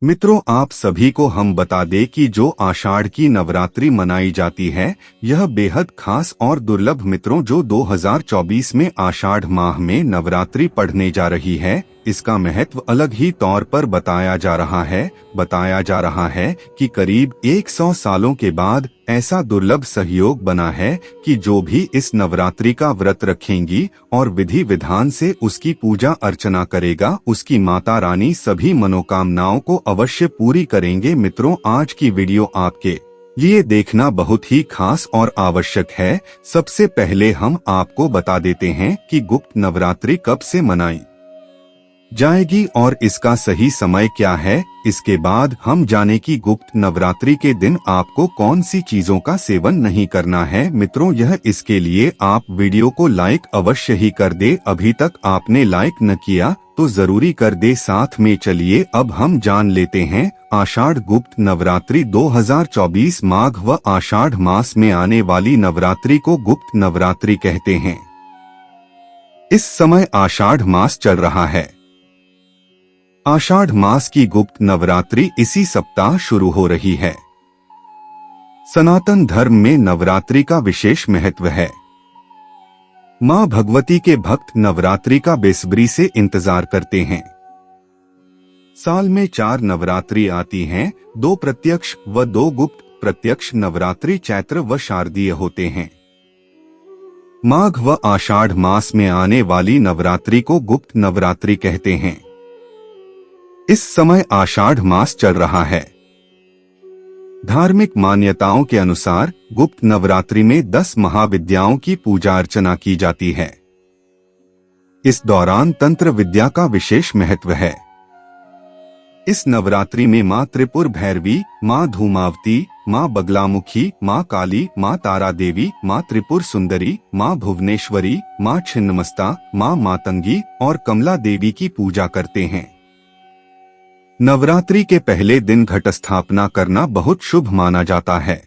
मित्रों, आप सभी को हम बता दें कि जो आषाढ़ की नवरात्रि मनाई जाती है, यह बेहद खास और दुर्लभ। मित्रों, जो 2024 में आषाढ़ माह में नवरात्रि पढ़ने जा रही है, इसका महत्व अलग ही तौर पर बताया जा रहा है कि करीब 100 सालों के बाद ऐसा दुर्लभ सहयोग बना है कि जो भी इस नवरात्रि का व्रत रखेंगी और विधि विधान से उसकी पूजा अर्चना करेगा, उसकी माता रानी सभी मनोकामनाओं को अवश्य पूरी करेंगे। मित्रों, आज की वीडियो आपके लिए देखना बहुत ही खास और आवश्यक है। सबसे पहले हम आपको बता देते हैं कि गुप्त नवरात्रि कब से मनाई जाएगी और इसका सही समय क्या है। इसके बाद हम जाने की गुप्त नवरात्रि के दिन आपको कौन सी चीजों का सेवन नहीं करना है। मित्रों, यह इसके लिए आप वीडियो को लाइक अवश्य ही कर दे। अभी तक आपने लाइक न किया तो जरूरी कर दे। साथ में चलिए अब हम जान लेते हैं आषाढ़ गुप्त नवरात्रि 2024 माघ व आषाढ़ मास में आने वाली नवरात्रि को गुप्त नवरात्रि कहते हैं। इस समय आषाढ़ मास चल रहा है। आषाढ़ मास की गुप्त नवरात्रि इसी सप्ताह शुरू हो रही है। सनातन धर्म में नवरात्रि का विशेष महत्व है। मां भगवती के भक्त नवरात्रि का बेसब्री से इंतजार करते हैं। साल में 4 नवरात्रि आती हैं, 2 प्रत्यक्ष व 2 गुप्त। प्रत्यक्ष नवरात्रि चैत्र व शारदीय होते हैं। माघ व आषाढ़ मास में आने वाली नवरात्रि को गुप्त नवरात्रि कहते हैं। इस समय आषाढ़ मास चल रहा है। धार्मिक मान्यताओं के अनुसार गुप्त नवरात्रि में 10 महाविद्याओं की पूजा अर्चना की जाती है। इस दौरान तंत्र विद्या का विशेष महत्व है। इस नवरात्रि में मां त्रिपुर भैरवी, मां धूमावती, मां बगलामुखी, मां काली, मां तारा देवी, मां त्रिपुर सुंदरी, मां भुवनेश्वरी, मां छिन्नमस्ता, मां मातंगी और कमला देवी की पूजा करते हैं। नवरात्रि के पहले दिन घट स्थापना करना बहुत शुभ माना जाता है।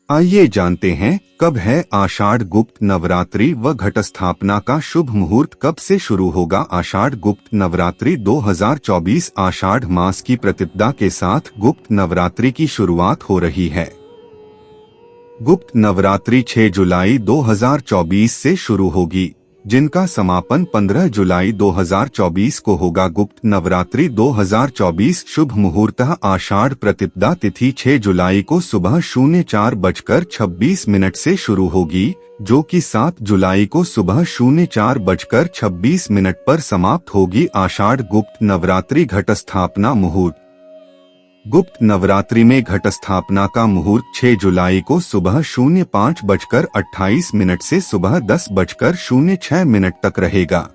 आइए जानते हैं कब है आषाढ़ गुप्त नवरात्रि व घट स्थापना का शुभ मुहूर्त कब से शुरू होगा। आषाढ़ गुप्त नवरात्रि 2024 आषाढ़ मास की प्रतिपदा के साथ गुप्त नवरात्रि की शुरुआत हो रही है। गुप्त नवरात्रि 6 जुलाई 2024 से शुरू होगी, जिनका समापन 15 जुलाई 2024 को होगा। गुप्त नवरात्रि 2024 शुभ मुहूर्त आषाढ़ प्रतिपदा तिथि 6 जुलाई को सुबह 04:26 से शुरू होगी, जो कि 7 जुलाई को सुबह 04:26 पर समाप्त होगी। आषाढ़ गुप्त नवरात्रि घट स्थापना मुहूर्त। गुप्त नवरात्रि में घट स्थापना का मुहूर्त 6 जुलाई को सुबह 05:28 से सुबह 10:06 तक रहेगा।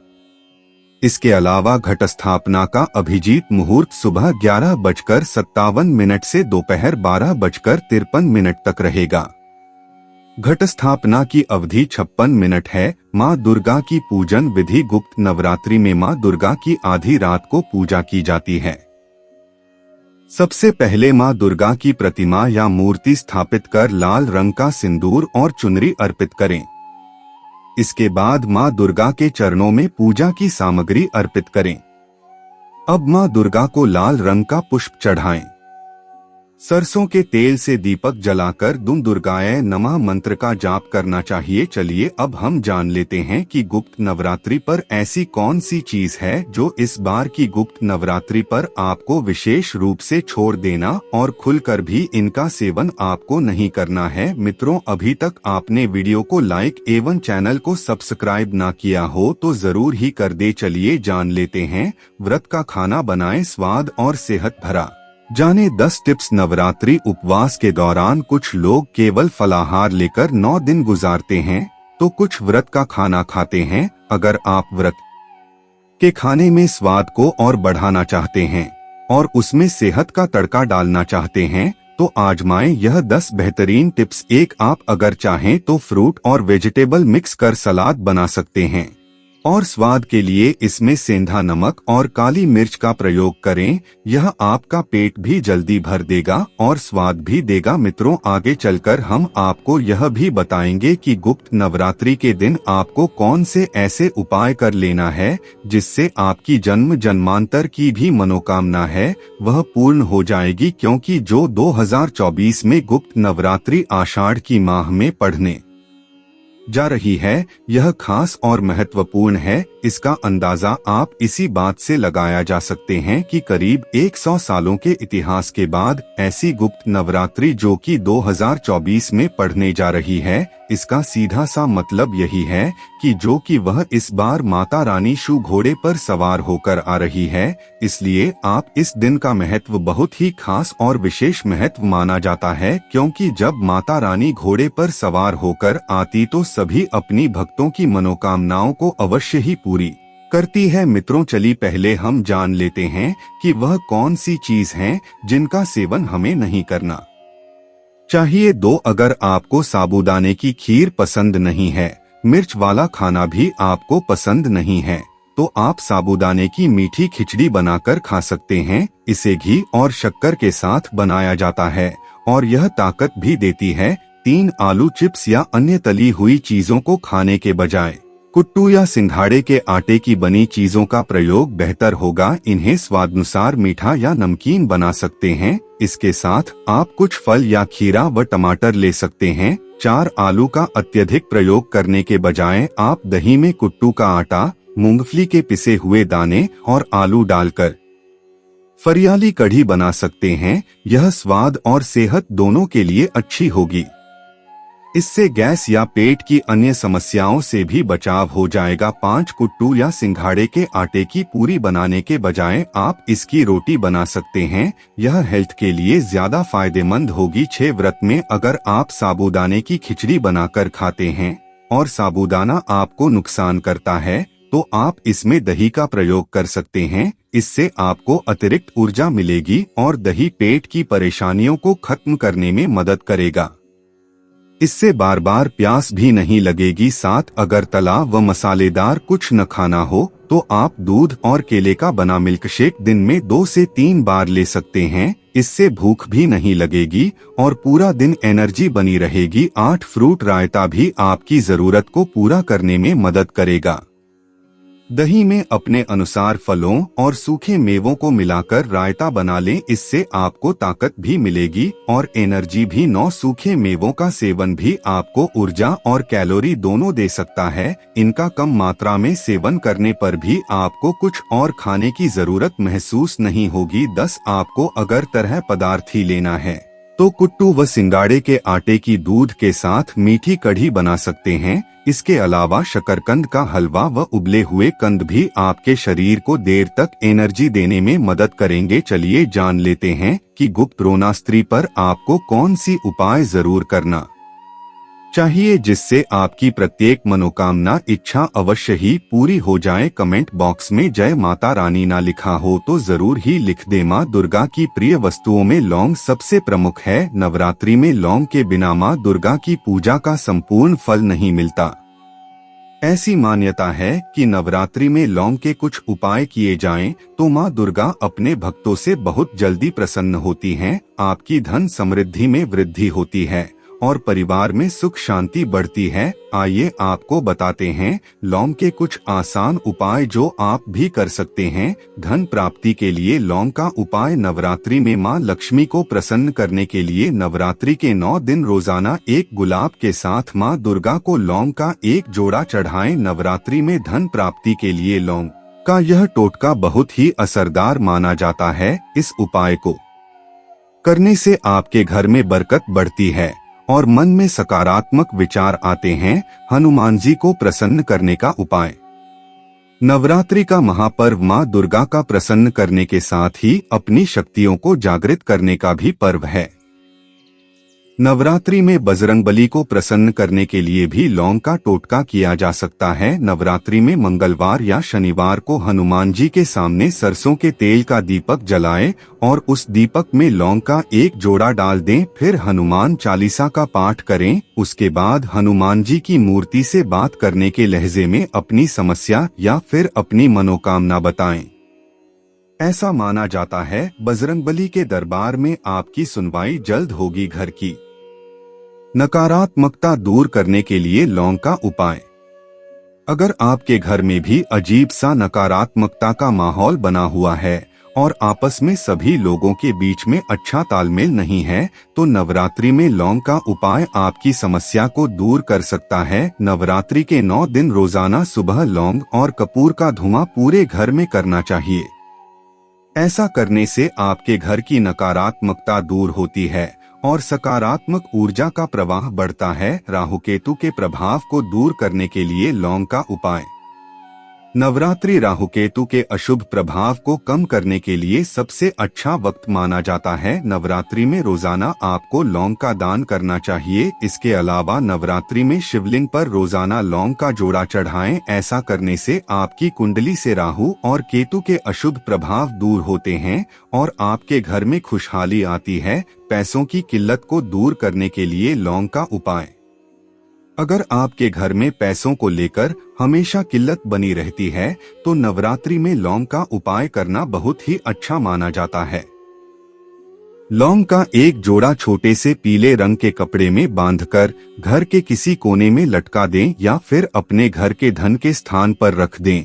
इसके अलावा घट स्थापना का अभिजीत मुहूर्त सुबह 11:57 से दोपहर 12:53 तक रहेगा। घट स्थापना की अवधि 56 मिनट है। मां दुर्गा की पूजन विधि। गुप्त नवरात्रि में मां दुर्गा की आधी रात को पूजा की जाती है। सबसे पहले मां दुर्गा की प्रतिमा या मूर्ति स्थापित कर लाल रंग का सिंदूर और चुनरी अर्पित करें। इसके बाद मां दुर्गा के चरणों में पूजा की सामग्री अर्पित करें। अब मां दुर्गा को लाल रंग का पुष्प चढ़ाएं। सरसों के तेल से दीपक जलाकर दुम दुर्गाय नमः मंत्र का जाप करना चाहिए। चलिए अब हम जान लेते हैं कि गुप्त नवरात्रि पर ऐसी कौन सी चीज है जो इस बार की गुप्त नवरात्रि पर आपको विशेष रूप से छोड़ देना और खुलकर भी इनका सेवन आपको नहीं करना है। मित्रों, अभी तक आपने वीडियो को लाइक एवं चैनल को सब्सक्राइब ना किया हो तो जरूर ही कर दे। चलिए जान लेते हैं व्रत का खाना बनाएं स्वाद और सेहत भरा। जाने 10 टिप्स। नवरात्रि उपवास के दौरान कुछ लोग केवल फलाहार लेकर 9 दिन गुजारते हैं, तो कुछ व्रत का खाना खाते हैं। अगर आप व्रत के खाने में स्वाद को और बढ़ाना चाहते हैं और उसमें सेहत का तड़का डालना चाहते हैं तो आजमाएं यह 10 बेहतरीन टिप्स। 1, आप अगर चाहें तो फ्रूट और वेजिटेबल मिक्स कर सलाद बना सकते हैं। और स्वाद के लिए इसमें सेंधा नमक और काली मिर्च का प्रयोग करें। यह आपका पेट भी जल्दी भर देगा और स्वाद भी देगा। मित्रों, आगे चलकर हम आपको यह भी बताएंगे कि गुप्त नवरात्रि के दिन आपको कौन से ऐसे उपाय कर लेना है जिससे आपकी जन्म जन्मांतर की भी मनोकामना है वह पूर्ण हो जाएगी, क्योंकि जो 2024 में गुप्त नवरात्रि आषाढ़ की माह में पढ़ने जा रही है यह खास और महत्वपूर्ण है। इसका अंदाजा आप इसी बात से लगाया जा सकते हैं कि करीब 100 सालों के इतिहास के बाद ऐसी गुप्त नवरात्रि जो कि 2024 में पढ़ने जा रही है, इसका सीधा सा मतलब यही है कि जो कि वह इस बार माता रानी शू घोड़े पर सवार होकर आ रही है। इसलिए आप इस दिन का महत्व बहुत ही खास और विशेष महत्व माना जाता है, क्योंकि जब माता रानी घोड़े पर सवार होकर आती तो सभी अपनी भक्तों की मनोकामनाओं को अवश्य ही पूरी करती है। मित्रों, चलिए पहले हम जान लेते हैं कि वह कौन सी चीज हैं जिनका सेवन हमें नहीं करना चाहिए। अगर आपको साबूदाने की खीर पसंद नहीं है, मिर्च वाला खाना भी आपको पसंद नहीं है, तो आप साबूदाने की मीठी खिचड़ी बनाकर खा सकते हैं। इसे घी और शक्कर के साथ बनाया जाता है और यह ताकत भी देती है। 3 आलू चिप्स या अन्य तली हुई चीजों को खाने के बजाय कुट्टू या सिंघाड़े के आटे की बनी चीजों का प्रयोग बेहतर होगा। इन्हें स्वादानुसार मीठा या नमकीन बना सकते हैं। इसके साथ आप कुछ फल या खीरा व टमाटर ले सकते हैं। 4 आलू का अत्यधिक प्रयोग करने के बजाय आप दही में कुट्टू का आटा, मूंगफली के पिसे हुए दाने और आलू डालकर फरियाली कढ़ी बना सकते हैं। यह स्वाद और सेहत दोनों के लिए अच्छी होगी। इससे गैस या पेट की अन्य समस्याओं से भी बचाव हो जाएगा। 5 कुट्टू या सिंघाड़े के आटे की पूरी बनाने के बजाय आप इसकी रोटी बना सकते हैं। यह हेल्थ के लिए ज्यादा फायदेमंद होगी। 6 व्रत में अगर आप साबूदाने की खिचड़ी बनाकर खाते हैं और साबूदाना आपको नुकसान करता है तो आप इसमें दही का प्रयोग कर सकते हैं। इससे आपको अतिरिक्त ऊर्जा मिलेगी और दही पेट की परेशानियों को खत्म करने में मदद करेगा। इससे बार बार प्यास भी नहीं लगेगी। 7 अगर तला व मसालेदार कुछ न खाना हो तो आप दूध और केले का बना मिल्क शेक दिन में 2 से 3 बार ले सकते हैं। इससे भूख भी नहीं लगेगी और पूरा दिन एनर्जी बनी रहेगी। 8 फ्रूट रायता भी आपकी जरूरत को पूरा करने में मदद करेगा। दही में अपने अनुसार फलों और सूखे मेवों को मिलाकर रायता बना लें। इससे आपको ताकत भी मिलेगी और एनर्जी भी। 9 सूखे मेवों का सेवन भी आपको ऊर्जा और कैलोरी दोनों दे सकता है। इनका कम मात्रा में सेवन करने पर भी आपको कुछ और खाने की जरूरत महसूस नहीं होगी। 10 आपको अगर तरह पदार्थ ही लेना है तो कुट्टू व सिंगाड़े के आटे की दूध के साथ मीठी कढ़ी बना सकते हैं। इसके अलावा शकरकंद का हलवा व उबले हुए कंद भी आपके शरीर को देर तक एनर्जी देने में मदद करेंगे। चलिए जान लेते हैं कि गुप्त रोनास्त्री पर आपको कौन सी उपाय जरूर करना चाहिए जिससे आपकी प्रत्येक मनोकामना इच्छा अवश्य ही पूरी हो जाए। कमेंट बॉक्स में जय माता रानी ना लिखा हो तो जरूर ही लिख दे। माँ दुर्गा की प्रिय वस्तुओं में लौंग सबसे प्रमुख है। नवरात्रि में लौंग के बिना माँ दुर्गा की पूजा का संपूर्ण फल नहीं मिलता। ऐसी मान्यता है कि नवरात्रि में लौंग के कुछ उपाय किए जाएं तो माँ दुर्गा अपने भक्तों से बहुत जल्दी प्रसन्न होती हैं। आपकी धन समृद्धि में वृद्धि होती है और परिवार में सुख शांति बढ़ती है। आइए आपको बताते हैं लौंग के कुछ आसान उपाय जो आप भी कर सकते हैं। धन प्राप्ति के लिए लौंग का उपाय। नवरात्रि में मां लक्ष्मी को प्रसन्न करने के लिए नवरात्रि के 9 दिन रोजाना एक गुलाब के साथ मां दुर्गा को लौंग का एक जोड़ा चढ़ाएं। नवरात्रि में धन प्राप्ति के लिए लौंग का यह टोटका बहुत ही असरदार माना जाता है। इस उपाय को करने से आपके घर में बरकत बढ़ती है और मन में सकारात्मक विचार आते हैं। हनुमान जी को प्रसन्न करने का उपाय। नवरात्रि का महापर्व माँ दुर्गा का प्रसन्न करने के साथ ही अपनी शक्तियों को जागृत करने का भी पर्व है। नवरात्रि में बजरंगबली को प्रसन्न करने के लिए भी लौंग का टोटका किया जा सकता है। नवरात्रि में मंगलवार या शनिवार को हनुमान जी के सामने सरसों के तेल का दीपक जलाएं और उस दीपक में लौंग का एक जोड़ा डाल दें। फिर हनुमान चालीसा का पाठ करें। उसके बाद हनुमान जी की मूर्ति से बात करने के लहजे में अपनी समस्या या फिर अपनी मनोकामना बताएं। ऐसा माना जाता है बजरंगबली के दरबार में आपकी सुनवाई जल्द होगी। घर की नकारात्मकता दूर करने के लिए लौंग का उपाय। अगर आपके घर में भी अजीब सा नकारात्मकता का माहौल बना हुआ है और आपस में सभी लोगों के बीच में अच्छा तालमेल नहीं है, तो नवरात्रि में लौंग का उपाय आपकी समस्या को दूर कर सकता है। नवरात्रि के 9 दिन रोजाना सुबह लौंग और कपूर का धुआं पूरे घर में करना चाहिए। ऐसा करने से आपके घर की नकारात्मकता दूर होती है और सकारात्मक ऊर्जा का प्रवाह बढ़ता है। राहु केतु के प्रभाव को दूर करने के लिए लौंग का उपाय। नवरात्रि राहु केतु के अशुभ प्रभाव को कम करने के लिए सबसे अच्छा वक्त माना जाता है। नवरात्रि में रोजाना आपको लौंग का दान करना चाहिए। इसके अलावा नवरात्रि में शिवलिंग पर रोजाना लौंग का जोड़ा चढ़ाएं। ऐसा करने से आपकी कुंडली से राहु और केतु के अशुभ प्रभाव दूर होते हैं और आपके घर में खुशहाली आती है। पैसों की किल्लत को दूर करने के लिए लौंग का उपाय। अगर आपके घर में पैसों को लेकर हमेशा किल्लत बनी रहती है, तो नवरात्रि में लौंग का उपाय करना बहुत ही अच्छा माना जाता है। लौंग का एक जोड़ा छोटे से पीले रंग के कपड़े में बांधकर घर के किसी कोने में लटका दें या फिर अपने घर के धन के स्थान पर रख दें।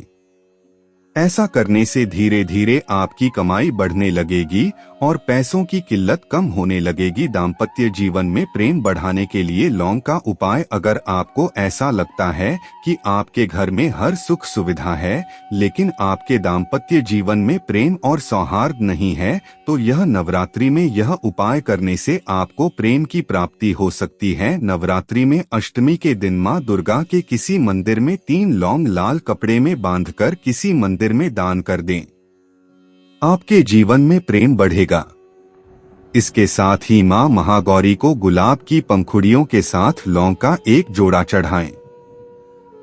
ऐसा करने से धीरे धीरे आपकी कमाई बढ़ने लगेगी और पैसों की किल्लत कम होने लगेगी। दाम्पत्य जीवन में प्रेम बढ़ाने के लिए लौंग का उपाय। अगर आपको ऐसा लगता है कि आपके घर में हर सुख सुविधा है लेकिन आपके दाम्पत्य जीवन में प्रेम और सौहार्द नहीं है, तो यह नवरात्रि में यह उपाय करने से आपको प्रेम की प्राप्ति हो सकती है। नवरात्रि में अष्टमी के दिन मां दुर्गा के किसी मंदिर में 3 लौंग लाल कपड़े में बांधकर किसी मंदिर में दान कर दें। आपके जीवन में प्रेम बढ़ेगा। इसके साथ ही मां महागौरी को गुलाब की पंखुड़ियों के साथ लौंग का एक जोड़ा चढ़ाएं।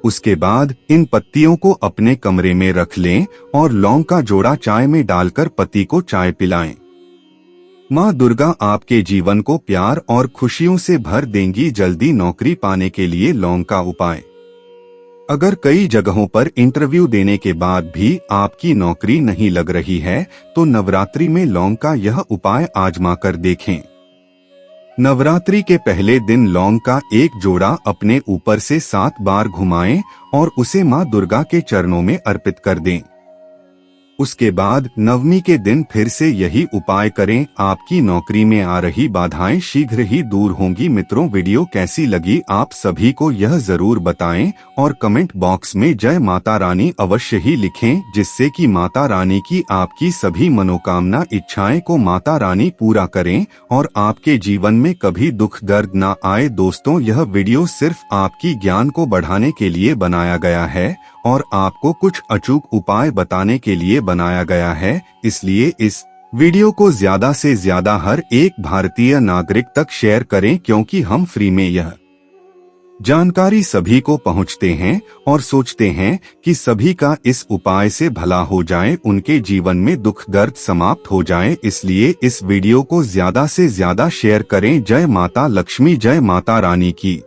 उसके बाद इन पत्तियों को अपने कमरे में रख लें और लौंग का जोड़ा चाय में डालकर पति को चाय पिलाएं। मां दुर्गा आपके जीवन को प्यार और खुशियों से भर देंगी। जल्दी नौकरी पाने के लिए लौंग का उपाय। अगर कई जगहों पर इंटरव्यू देने के बाद भी आपकी नौकरी नहीं लग रही है, तो नवरात्रि में लौंग का यह उपाय आजमा कर देखें। नवरात्रि के पहले दिन लौंग का एक जोड़ा अपने ऊपर से 7 बार घुमाएं और उसे मां दुर्गा के चरणों में अर्पित कर दें। उसके बाद नवमी के दिन फिर से यही उपाय करें। आपकी नौकरी में आ रही बाधाएं शीघ्र ही दूर होंगी। मित्रों, वीडियो कैसी लगी आप सभी को यह जरूर बताएं और कमेंट बॉक्स में जय माता रानी अवश्य ही लिखें, जिससे कि माता रानी की आपकी सभी मनोकामना इच्छाएं को माता रानी पूरा करें और आपके जीवन में कभी दुख दर्द ना आए। दोस्तों, यह वीडियो सिर्फ आपकी ज्ञान को बढ़ाने के लिए बनाया गया है और आपको कुछ अचूक उपाय बताने के लिए बनाया गया है। इसलिए इस वीडियो को ज्यादा से ज्यादा हर एक भारतीय नागरिक तक शेयर करें, क्योंकि हम फ्री में यह जानकारी सभी को पहुंचते हैं और सोचते हैं कि सभी का इस उपाय से भला हो जाए, उनके जीवन में दुख दर्द समाप्त हो जाए। इसलिए इस वीडियो को ज्यादा से ज्यादा शेयर करें। जय माता लक्ष्मी, जय माता रानी की।